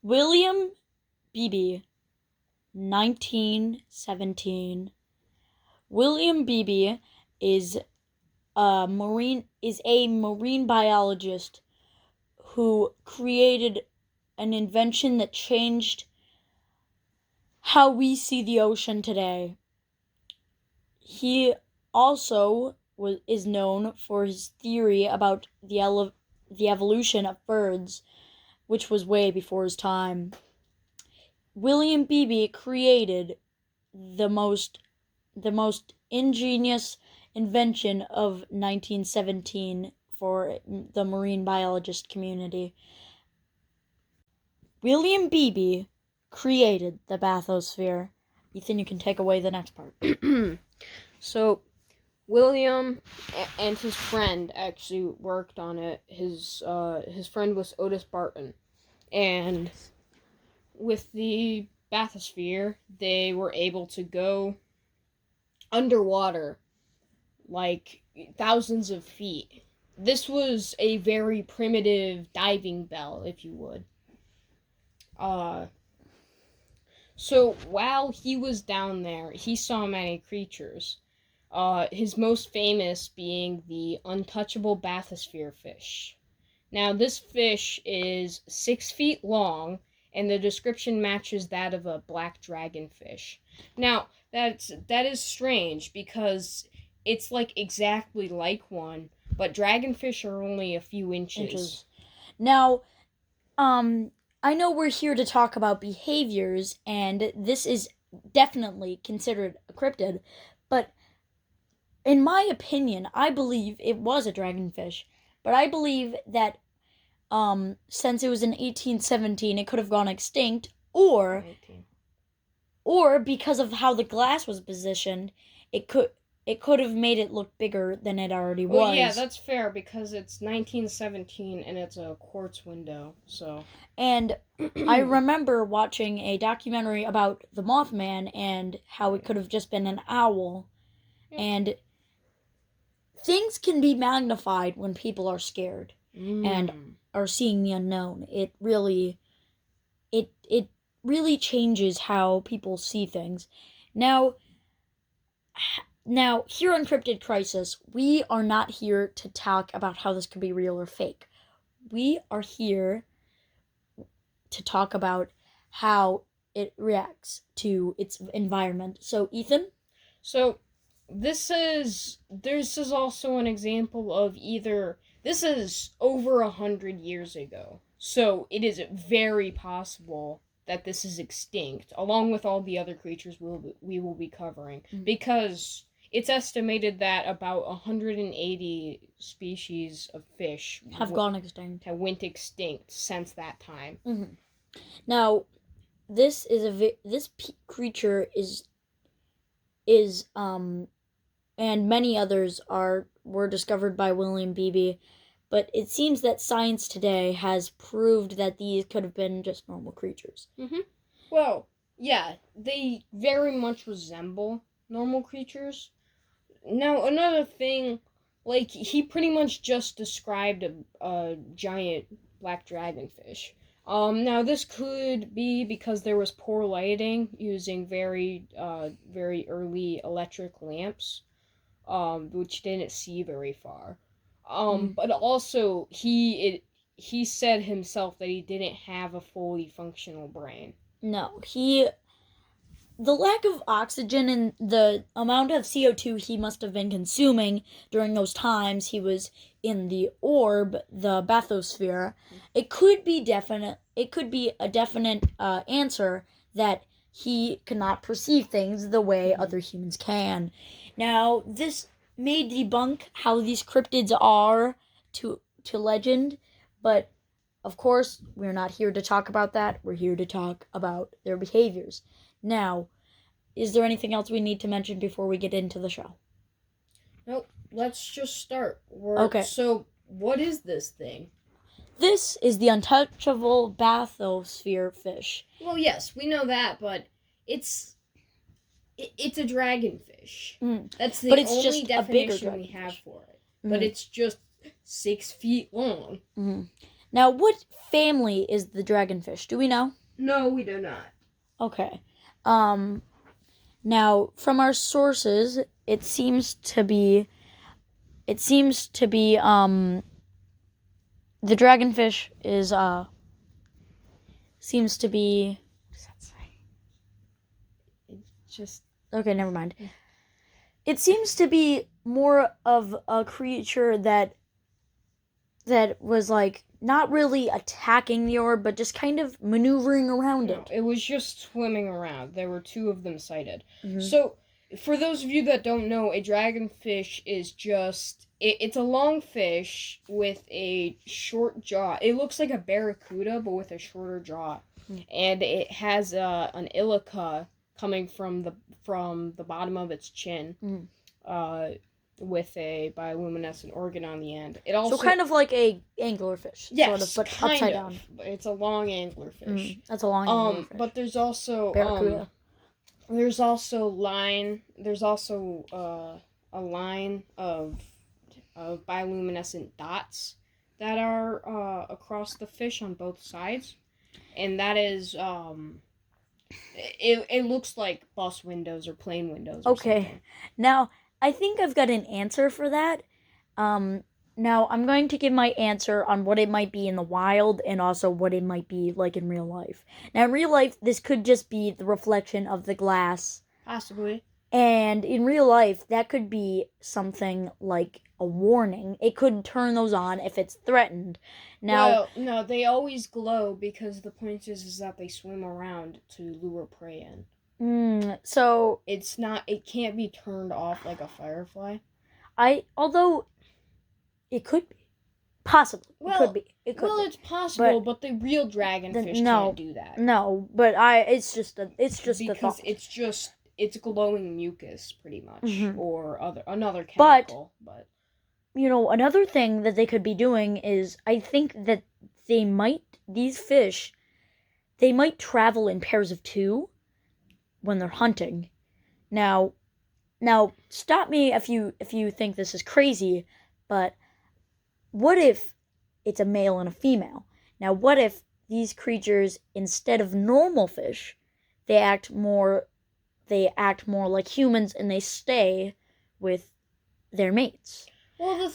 William Beebe, 1917. William Beebe is a marine biologist who created an invention that changed how we see the ocean today. He also is known for his theory about the evolution of birds, which was way before his time. William Beebe created the most ingenious invention of 1917 for the marine biologist community. William Beebe created the bathysphere. Ethan, you can take away the next part. So, William and his friend actually worked on it. His friend was Otis Barton, and with the bathysphere, they were able to go underwater, like thousands of feet. This was a very primitive diving bell, if you would. So while he was down there, he saw many creatures. His most famous being the untouchable bathysphere fish. Now, this fish is 6 feet long, and the description matches that of a black dragonfish. Now, that is strange because it's like exactly like one, but dragonfish are only a few inches. Now, I know we're here to talk about behaviors, and this is definitely considered a cryptid, but in my opinion, I believe it was a dragonfish. But I believe that since it was in 1817, it could have gone extinct, or because of how the glass was positioned, it could have made it look bigger than it already was. Well, yeah, that's fair because it's 1917 and it's a quartz window, so. And I remember watching a documentary about the Mothman and how it could have just been an owl. Yeah. And things can be magnified when people are scared and are seeing the unknown. It really changes how people see things. Now, here on Cryptid Crisis, we are not here to talk about how this could be real or fake. We are here to talk about how it reacts to its environment. So, Ethan? So, this is also an example of this is over 100 years ago. So, it is very possible that this is extinct, along with all the other creatures we will be covering, because it's estimated that about 180 species of fish have gone extinct. Have went extinct since that time. Mm-hmm. Now, this creature is and many others were discovered by William Beebe, but it seems that science today has proved that these could have been just normal creatures. Mm-hmm. Well, yeah, they very much resemble normal creatures. Now, another thing, like, he pretty much just described a giant black dragonfish. Now this could be because there was poor lighting using very early electric lamps, which didn't see very far. But also he said himself that he didn't have a fully functional brain. No, the lack of oxygen and the amount of CO2 he must have been consuming during those times he was in the orb, the bathysphere, it could be a definite answer that he cannot perceive things the way other humans can. Now, this may debunk how these cryptids are to legend, but of course, we're not here to talk about that. We're here to talk about their behaviors. Now, is there anything else we need to mention before we get into the show? Nope. Let's just start. Okay. So, what is this thing? This is the untouchable bathysphere fish. Well, yes, we know that, but it's a dragonfish. That's the only definition we have for it. But it's just 6 feet long. Now, what family is the dragonfish? Do we know? No, we do not. Okay. Now, from our sources, it seems to be the dragonfish is seems to be, what does that say? Just Okay, never mind. It seems to be more of a creature that was like not really attacking the orb, but just kind of maneuvering around no, it. it was just swimming around. There were 2 of them sighted. Mhm. So, for those of you that don't know, a dragonfish is just it's a long fish with a short jaw. It looks like a barracuda, but with a shorter jaw, and it has an ilica coming from the bottom of its chin, with a bioluminescent organ on the end. It also So kind of like a anglerfish, yes, sort of, but kind upside of. down. It's a long anglerfish. That's a long anglerfish. But there's also Barracuda. there's also a line of bioluminescent dots that are across the fish on both sides, and that is it looks like bus windows or plane windows or something. Now I think I've got an answer for that. Now I'm going to give my answer on what it might be in the wild and also what it might be like in real life. Now in real life, this could just be the reflection of the glass. Possibly. And in real life, that could be something like a warning. It could turn those on if it's threatened. Now, well, no, they always glow because the point is that they swim around to lure prey in. So it can't be turned off like a firefly. Although it could be, possibly, it could be. It's possible, but the real dragonfish can't do that. No, but it's just a thought. It's glowing mucus, pretty much, or another chemical. But another thing that they could be doing is, I think that these fish, they might travel in pairs of 2 when they're hunting. Now, stop me if you think this is crazy, but what if it's a male and a female? Now, what if these creatures, instead of normal fish, they act more like humans and they stay with their mates? Well, the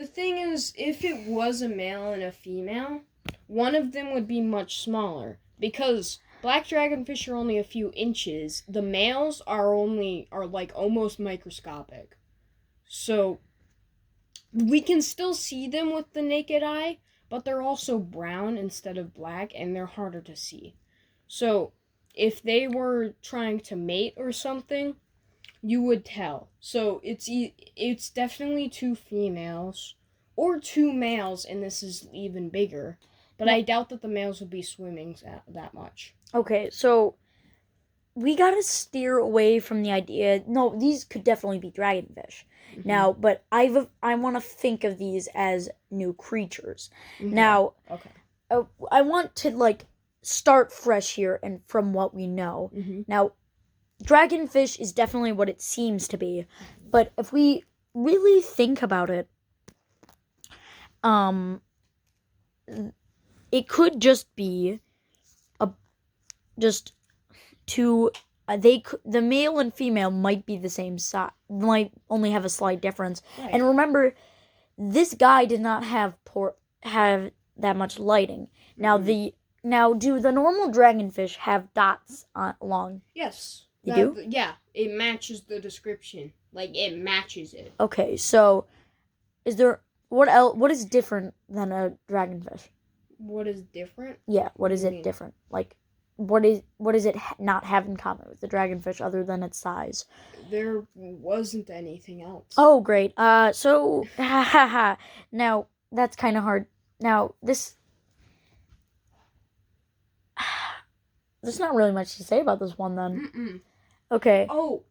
thing is, if it was a male and a female, one of them would be much smaller because black dragonfish are only a few inches. The males are like almost microscopic. So we can still see them with the naked eye, but they're also brown instead of black, and they're harder to see. So if they were trying to mate or something, you would tell. So it's definitely 2 females or 2 males, and this is even bigger. But I doubt that the males would be swimming that much. Okay, so we gotta steer away from the idea. No, these could definitely be dragonfish. Mm-hmm. Now, but I want to think of these as new creatures. Mm-hmm. Now, I want to start fresh here and from what we know. Mm-hmm. Now, dragonfish is definitely what it seems to be, but if we really think about it, it could just be the male and female might be the same size, might only have a slight difference. Right. And remember, this guy did not have that much lighting. Mm-hmm. Now do the normal dragonfish have dots along? Yes. They do? Yeah, it matches the description. It matches it. Okay, so is there what is different than a dragonfish? What is different? Yeah, what is it different? What does it not have in common with the dragonfish other than its size? There wasn't anything else. Oh, great. So, now, that's kind of hard. Now, there's not really much to say about this one, then. Mm-mm. Okay. Oh,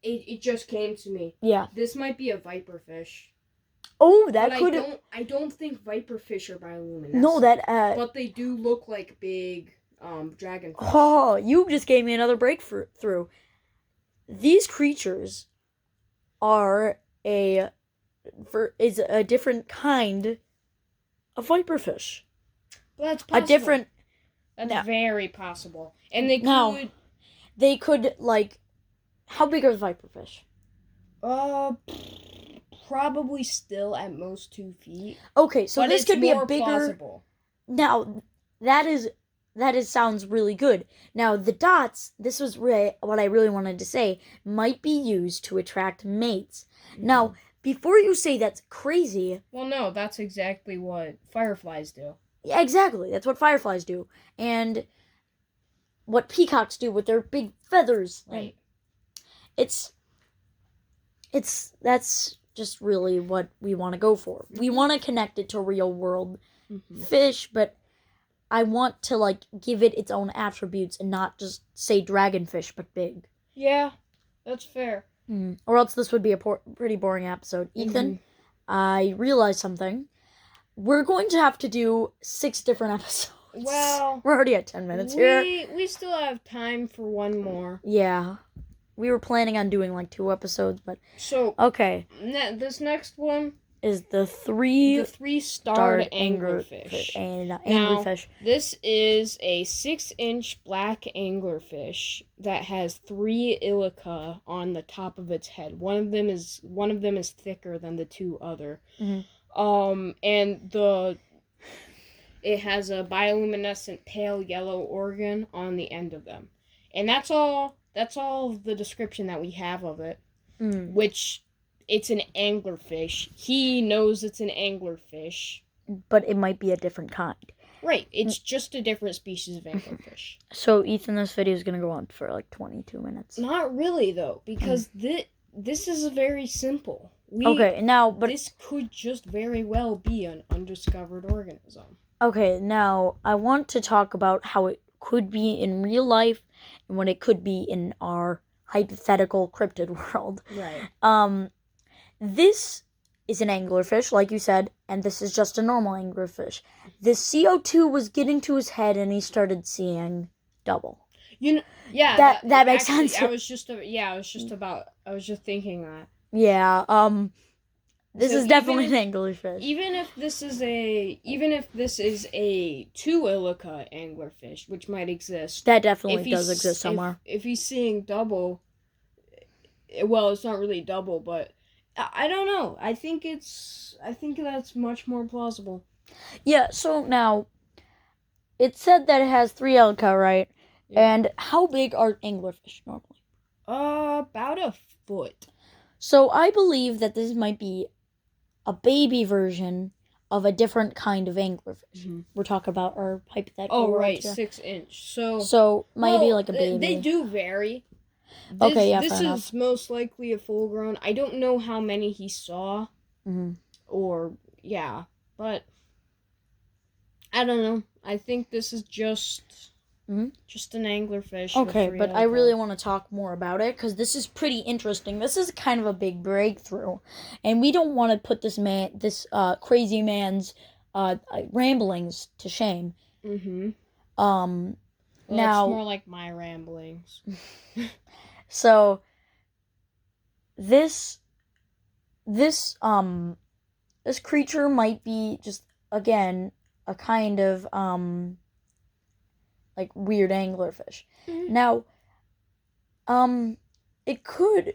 it just came to me. Yeah. This might be a viperfish. Oh, that could. I don't think viperfish are bioluminescent. No, but they do look like big dragonfish. Oh, you just gave me another breakthrough. These creatures is a different kind a viperfish. But that's possible. A different... That's No. very possible. And they could... No. They could, like... How big are the viperfish? Probably still at most 2 feet. Okay, so but this it's could be more a bigger... plausible. Now, sounds really good. Now, the dots, this was what I really wanted to say, might be used to attract mates. Mm-hmm. Now, before you say that's crazy... Well, no, that's exactly what fireflies do. Yeah, exactly. That's what fireflies do. And what peacocks do with their big feathers. Right. That's just really what we want to go for. We want to connect it to real world fish, but I want to, like, give it its own attributes and not just say dragonfish, but big. Yeah, that's fair. Or else this would be a pretty boring episode. Ethan, I realized something. We're going to have to do 6 different episodes. Well, we're already at 10 minutes here. We still have time for one more. Yeah. We were planning on doing, like, 2 episodes, but... So... Okay. This next one... is the 3-starred anglerfish. Anglerfish. Now, this is a 6-inch black anglerfish that has 3 ilica on the top of its head. One of them is thicker than the 2 other. And it has a bioluminescent pale yellow organ on the end of them. And that's all the description that we have of it. Which, it's an anglerfish. He knows it's an anglerfish. But it might be a different kind. Right. It's just a different species of anglerfish. So, Ethan, this video is going to go on for like 22 minutes. Not really, though. Because this is very simple. This could just very well be an undiscovered organism. Okay, now, I want to talk about how it could be in real life and what it could be in our hypothetical cryptid world. Right. This is an anglerfish, like you said, and this is just a normal anglerfish. The CO2 was getting to his head, and he started seeing double. Yeah, that makes sense. I was just thinking that. Yeah, this is definitely an anglerfish. Even if this is a 2 ilica anglerfish, which might exist. That definitely does exist somewhere. If he's seeing double, well, it's not really double, but I don't know. I think that's much more plausible. Yeah, so now, it said that it has 3 ilica, right? Yeah. And how big are anglerfish normally? About a foot. So I believe that this might be a baby version of a different kind of anglerfish. We're talking about our hypothetical. Oh, right, 6-inch. So maybe like a baby. They do vary. This is most likely a full-grown. I don't know how many he saw. But I don't know. I think this is just an anglerfish. Okay, but I really want to talk more about it because this is pretty interesting. This is kind of a big breakthrough, and we don't want to put this crazy man's ramblings to shame. Well, now, it's more like my ramblings. So this creature might be just, again, a kind of like weird anglerfish. Now, it could,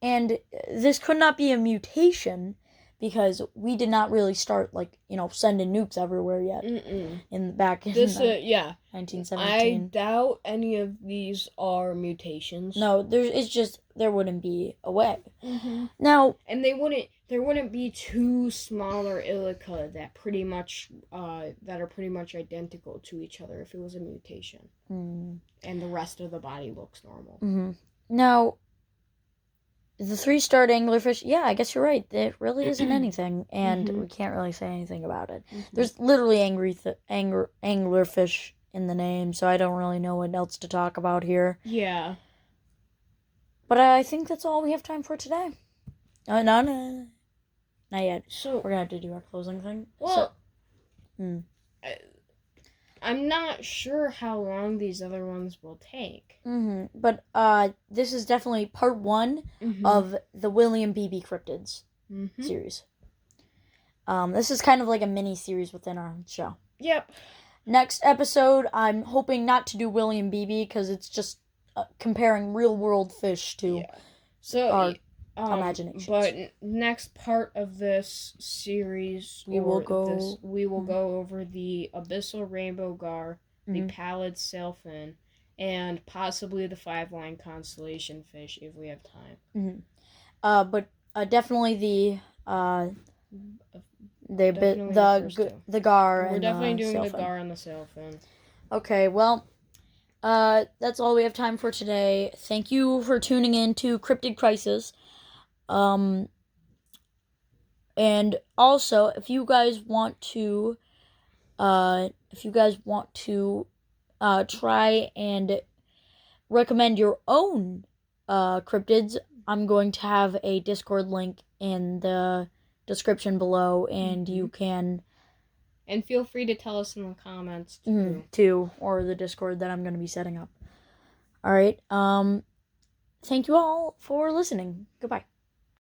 and this could not be a mutation because we did not really start sending nukes everywhere yet. Back in 1917. I doubt any of these are mutations. No, there wouldn't be a way. Now, and there wouldn't be 2 smaller ilica that are pretty much identical to each other if it was a mutation. And the rest of the body looks normal. Now, the 3-starred anglerfish, yeah, I guess you're right. It really isn't anything, and we can't really say anything about it. There's literally anglerfish in the name, so I don't really know what else to talk about here. Yeah. But I think that's all we have time for today. No, not yet. So we're gonna have to do our closing thing. Well, I'm not sure how long these other ones will take. But this is definitely part 1 of the Willam Beebe Cryptids series. This is kind of like a mini series within our show. Yep. Next episode, I'm hoping not to do Willie and Beebe because it's just comparing real world fish to our imaginations. But next part of this series, we will go over the abyssal rainbow gar, the pallid sailfin, and possibly the 5-line constellation fish if we have time. But definitely the gar. We're definitely doing sailfin. the gar and the sailfin. Okay, well, that's all we have time for today. Thank you for tuning in to Cryptid Crisis. And also, if you guys want to try and recommend your own cryptids, I'm going to have a Discord link in the description below, and you can. And feel free to tell us in the comments too, or the Discord that I'm going to be setting up. All right. Thank you all for listening. Goodbye.